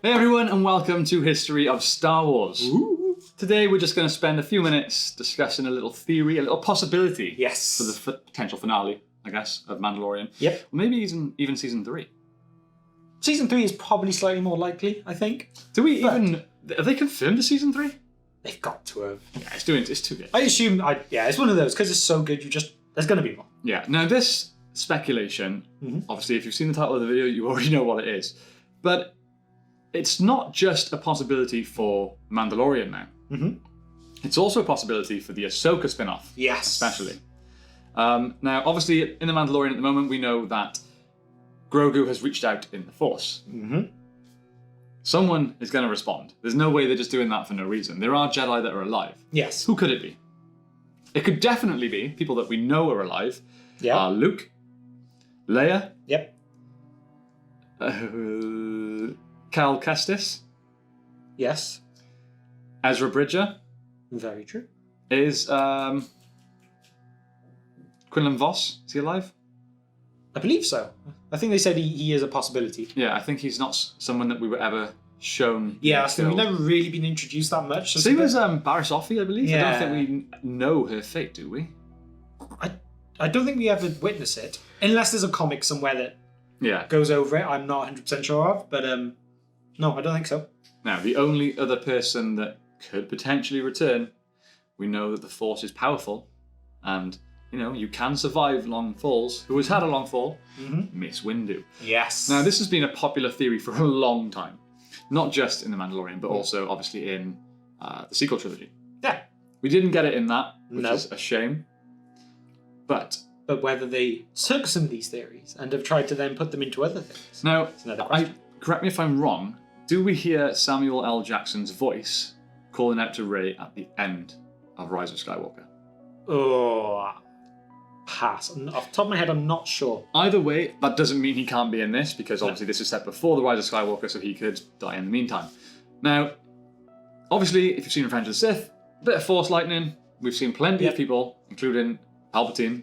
Hey everyone, and welcome to History of Star Wars. Ooh. Today we're just going to spend a few minutes discussing a little theory, a little possibility. Yes. For the potential finale, I guess, of Mandalorian. Yep. Or maybe even season 3. Season 3 is probably slightly more likely, I think. Have they confirmed a season 3? They've got to have. Yeah, it's too good. I assume, it's one of those, because it's so good, there's going to be more. Yeah, now this speculation, obviously if you've seen the title of the video, you already know what it is. But it's not just a possibility for Mandalorian now. It's also a possibility for the Ashoka spin-off. Yes. Especially. Now, obviously, in The Mandalorian at the moment, we know that Grogu has reached out in the Force. Someone is going to respond. There's no way they're just doing that for no reason. There are Jedi that are alive. Yes. Who could it be? It could definitely be people that we know are alive. Yeah. Luke, Leia. Yep. Cal Kestis. Yes. Ezra Bridger. Very true. Is Quinlan Vos, is he alive? I believe so. I think they said he is a possibility. Yeah, I think he's not someone that we were ever shown. Yeah, so we've never really been introduced that much. Same as Barriss Offee, I believe. Yeah. I don't think we know her fate, do we? I don't think we ever witness it. Unless there's a comic somewhere that goes over it. I'm not 100% sure of. But no, I don't think so. Now, the only other person that could potentially return, we know that the Force is powerful. And, you can survive long falls. Who has had a long fall? Mace Windu. Yes. Now, this has been a popular theory for a long time. Not just in The Mandalorian, but also, obviously, in the sequel trilogy. Yeah. We didn't get it in that, which is a shame. But whether they took some of these theories and have tried to then put them into other things. Now, another question. Correct me if I'm wrong, do we hear Samuel L. Jackson's voice calling out to Rey at the end of Rise of Skywalker? Oh, pass. Off the top of my head, I'm not sure. Either way, that doesn't mean he can't be in this, because obviously this is set before the Rise of Skywalker, so he could die in the meantime. Now, obviously, if you've seen Revenge of the Sith, a bit of Force lightning. We've seen plenty of people, including Palpatine,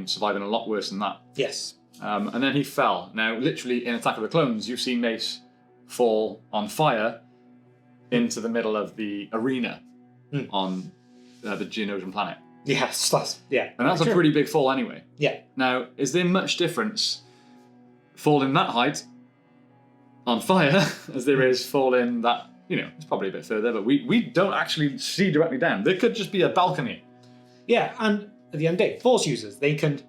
surviving a lot worse than that. Yes. And then he fell. Now, literally, in Attack of the Clones, you've seen Mace fall on fire into the middle of the arena on the Geonosian planet. Yes, And that's a pretty big fall anyway. Yeah. Now, is there much difference falling that height on fire as there is falling that, it's probably a bit further, but we don't actually see directly down. There could just be a balcony. Yeah, and at the end of the day, Force users, they can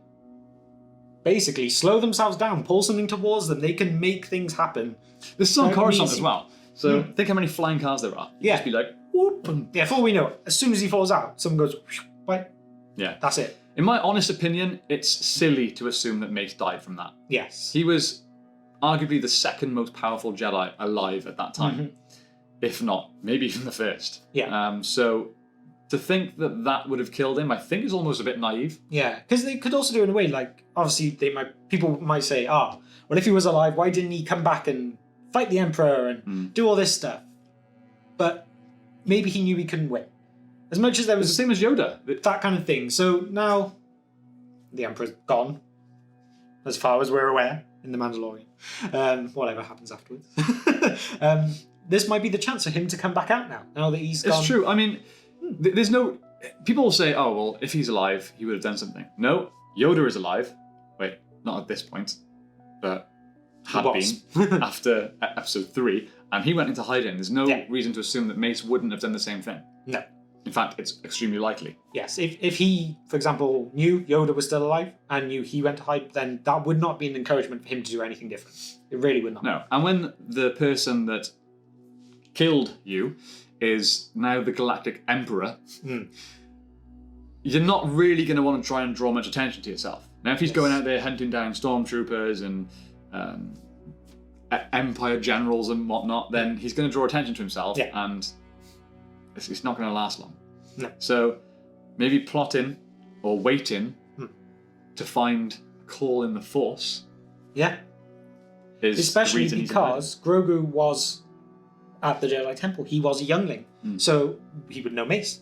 basically slow themselves down, pull something towards them. They can make things happen. There's some Coruscant as well. So think how many flying cars there are. Yeah. Just be like, whoop. And yeah, for all we know, as soon as he falls out, someone goes, bye. Yeah. That's it. In my honest opinion, it's silly to assume that Mace died from that. Yes. He was arguably the second most powerful Jedi alive at that time. If not, maybe even the first. Yeah. So to think that would have killed him, I think is almost a bit naive. Yeah, because they could also do it in a way, like, obviously people might say, well, if he was alive, why didn't he come back and fight the Emperor and do all this stuff? But maybe he knew he couldn't win. As much as there was... It's the same as Yoda. That kind of thing. So now the Emperor's gone, as far as we're aware, in The Mandalorian. Whatever happens afterwards. This might be the chance for him to come back out now that he's gone. It's true. I mean, there's no... People will say, oh, well, if he's alive, he would have done something. No, Yoda is alive. Wait, not at this point, but had been after episode 3, and he went into hiding. There's no reason to assume that Mace wouldn't have done the same thing. No. In fact, it's extremely likely. Yes, if he, for example, knew Yoda was still alive and knew he went to hide, then that would not be an encouragement for him to do anything different. It really would not. No, and when the person that killed you is now the Galactic Emperor, you're not really going to want to try and draw much attention to yourself. Now, if he's going out there hunting down stormtroopers and Empire generals and whatnot, then he's going to draw attention to himself, and it's not going to last long. No. So maybe plotting or waiting to find a call in the Force. Yeah. Especially because Grogu was at the Jedi Temple. He was a youngling, so he would know Mace.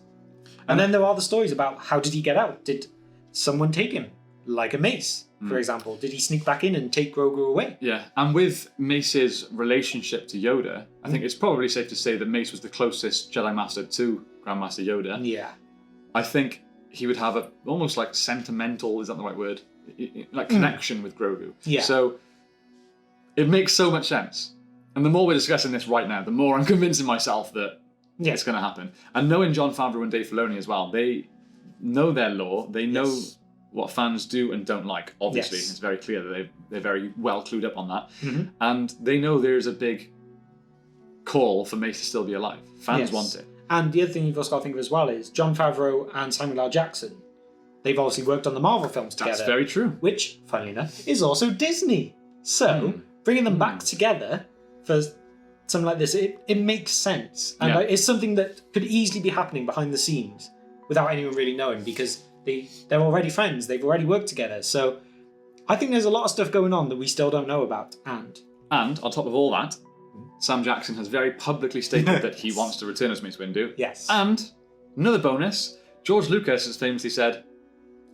And then there are the stories about how did he get out? Did someone take him, like a Mace? for example? Did he sneak back in and take Grogu away? Yeah, and with Mace's relationship to Yoda, I think it's probably safe to say that Mace was the closest Jedi Master to Grandmaster Yoda. Yeah. I think he would have a almost like sentimental, is that the right word? Like connection with Grogu. Yeah. So it makes so much sense. And the more we're discussing this right now, the more I'm convincing myself that it's going to happen. And knowing Jon Favreau and Dave Filoni as well, they know their lore. They know what fans do and don't like. Obviously, it's very clear that they're very well clued up on that. And they know there's a big call for Mace to still be alive. Fans want it. And the other thing you've also got to think of as well is Jon Favreau and Samuel L. Jackson. They've obviously worked on the Marvel films together. That's very true. Which, funnily enough, is also Disney. So, bringing them back together for something like this, it makes sense. And it's something that could easily be happening behind the scenes without anyone really knowing, because they're already friends. They've already worked together. So I think there's a lot of stuff going on that we still don't know about. And on top of all that, Sam Jackson has very publicly stated that he wants to return as Mace Windu. Yes. And another bonus, George Lucas has famously said,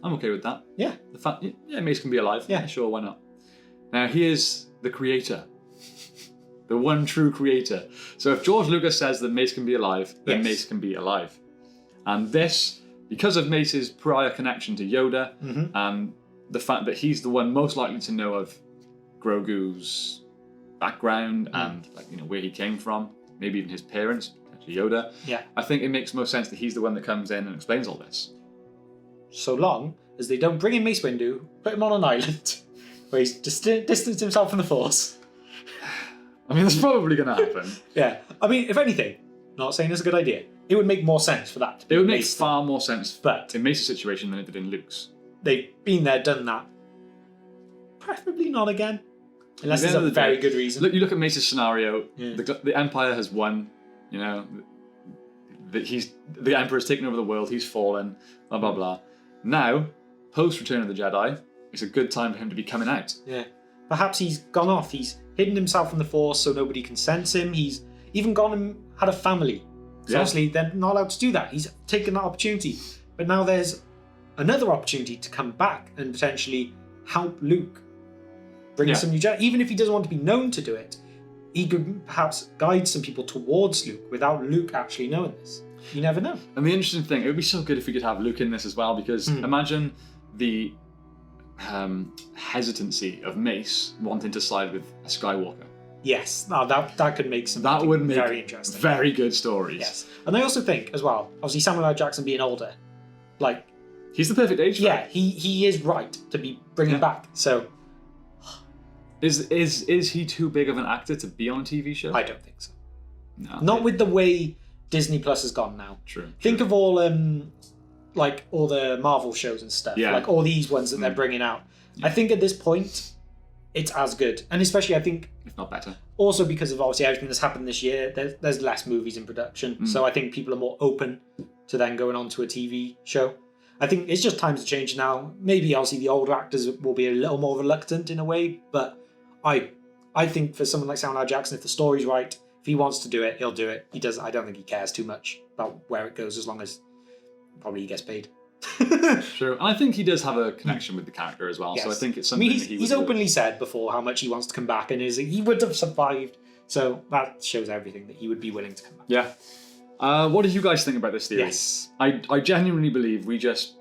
I'm okay with that. Yeah. The fact, Mace can be alive. Yeah, sure, why not? Now, he is the creator. The one true creator. So if George Lucas says that Mace can be alive, then Mace can be alive. And this, because of Mace's prior connection to Yoda, and the fact that he's the one most likely to know of Grogu's background and where he came from, maybe even his parents, actually Yoda. Yeah. I think it makes most sense that he's the one that comes in and explains all this. So long as they don't bring in Mace Windu, put him on an island where he's distanced himself from the Force. I mean, that's probably going to happen. Yeah. I mean, if anything, not saying it's a good idea, it would make more sense for that. It would make far more sense in Mace's situation than it did in Luke's. They've been there, done that. Preferably not again. Unless there's a very good reason. You look at Mace's scenario, the Empire has won, the Emperor's taken over the world, he's fallen, blah, blah, blah. Now, post Return of the Jedi, it's a good time for him to be coming out. Yeah. Perhaps he's gone off, he's hidden himself from the Force so nobody can sense him, he's even gone and had a family. So obviously they're not allowed to do that. He's taken that opportunity. But now there's another opportunity to come back and potentially help Luke bring some new Jedi. Even if he doesn't want to be known to do it, he could perhaps guide some people towards Luke without Luke actually knowing this. You never know. And the interesting thing, it would be so good if we could have Luke in this as well, because imagine the hesitancy of Mace wanting to side with a Skywalker. Yes, that could make some very interesting. Very good stories. Yes. And I also think as well, obviously Samuel L. Jackson being older, he's the perfect age for it. he is right to be bringing back. So is he too big of an actor to be on a TV show? I don't think so. No. Not with the way Disney Plus has gone now. True. Think of all all the Marvel shows and stuff. Yeah. Like all these ones that they're bringing out. Yeah. I think at this point it's as good. And especially I think if not better. Also because of obviously everything that's happened this year, there's less movies in production. So I think people are more open to then going on to a TV show. I think it's just times to change now. Maybe obviously the older actors will be a little more reluctant in a way, but I think for someone like Samuel L. Jackson, if the story's right, if he wants to do it, he'll do it. He does. I don't think he cares too much about where it goes, as long as probably he gets paid. True, and I think he does have a connection with the character as well. Yes. So I think it's something he's openly said before how much he wants to come back, and he would have survived. So that shows everything that he would be willing to come back. Yeah. What did you guys think about this theory? Yes. I genuinely believe we just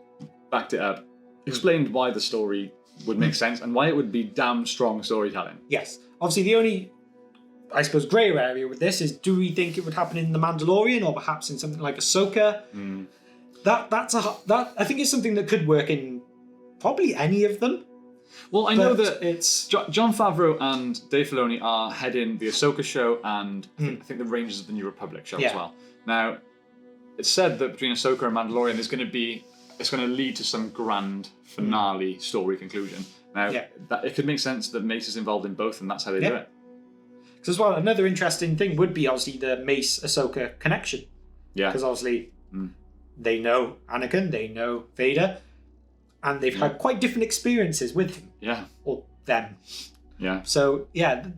backed it up, explained why the story would make sense and why it would be damn strong storytelling. Yes. Obviously, the only, I suppose, grey area with this is, do we think it would happen in The Mandalorian or perhaps in something like Ahsoka? That I think is something that could work in probably any of them. Well, I know that it's Jon Favreau and Dave Filoni are heading the Ahsoka show and I think the Rangers of the New Republic show as well. Now, it's said that between Ahsoka and Mandalorian it's going to lead to some grand finale story conclusion. Now, that it could make sense that Mace is involved in both, and that's how they do it. Because as well, another interesting thing would be obviously the Mace-Ahsoka connection. Yeah. Because obviously they know Anakin, they know Vader, and they've had quite different experiences with him. Yeah. Or them. Yeah. So,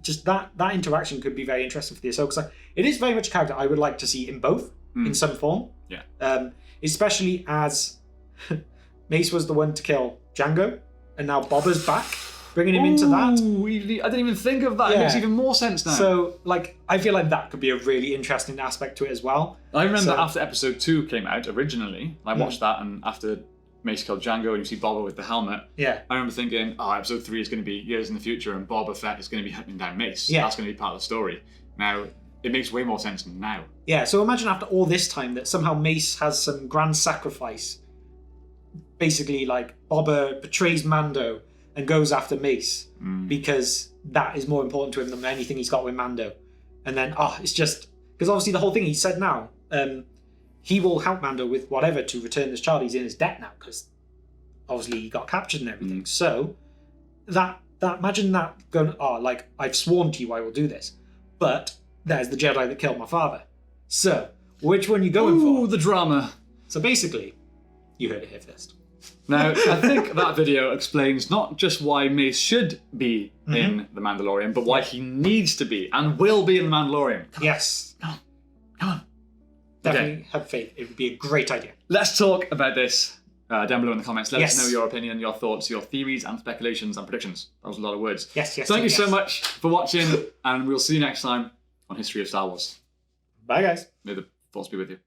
just that interaction could be very interesting for the Ahsoka side. It is very much a character I would like to see in both, in some form. Yeah. Especially as Mace was the one to kill Jango. and now Boba's back, bringing him into that. Ooh, I didn't even think of that. It Yeah. makes even more sense now. So, like, I feel like that could be a really interesting aspect to it as well. I remember So- after episode 2 came out originally, I watched that, and after Mace killed Django and you see Boba with the helmet, Yeah. I remember thinking, oh, episode 3 is going to be years in the future and Boba Fett is going to be hunting down Mace. Yeah. That's going to be part of the story. Now, it makes way more sense now. Yeah, so imagine after all this time that somehow Mace has some grand sacrifice. Basically, like, Boba betrays Mando and goes after Mace because that is more important to him than anything he's got with Mando. And then, it's just... Because obviously the whole thing he said now, he will help Mando with whatever to return this child. He's in his debt now because obviously he got captured and everything. So, that imagine that going, like, I've sworn to you I will do this. But there's the Jedi that killed my father. So, which one you going Ooh, for? the drama. So basically, you heard it here first. Now, I think that video explains not just why Mace should be in The Mandalorian, but why he needs to be and will be in The Mandalorian. Yes. Come on. Definitely have faith. It would be a great idea. Let's talk about this down below in the comments. Let us Yes. know your opinion, your thoughts, your theories and speculations and predictions. That was a lot of words. Yes. Thank you yes. so much for watching, and we'll see you next time on History of Star Wars. Bye, guys. May the force be with you.